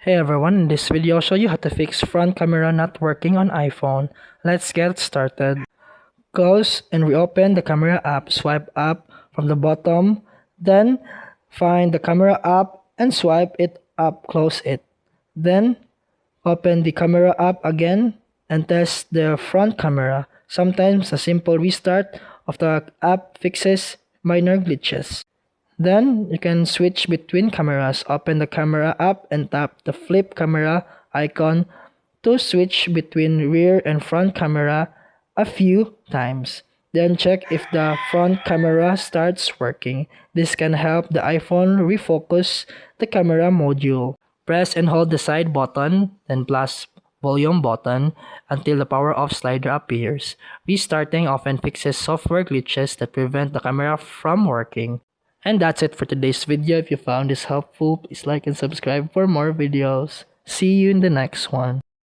Hey everyone, in this video I'll show you how to fix front camera not working on iPhone. Let's get started. Close and reopen the camera app. Swipe up from the bottom, then find the camera app and swipe it up, close it. Then open the camera app again and test the front camera. Sometimes a simple restart of the app fixes minor glitches. Then you can switch between cameras. Open the camera app and tap the flip camera icon to switch between rear and front camera a few times. Then check if the front camera starts working. This can help the iPhone refocus the camera module. Press and hold the side button, then plus volume button until the power off slider appears. Restarting often fixes software glitches that prevent the camera from working. And that's it for today's video. If you found this helpful, please like and subscribe for more videos. See you in the next one.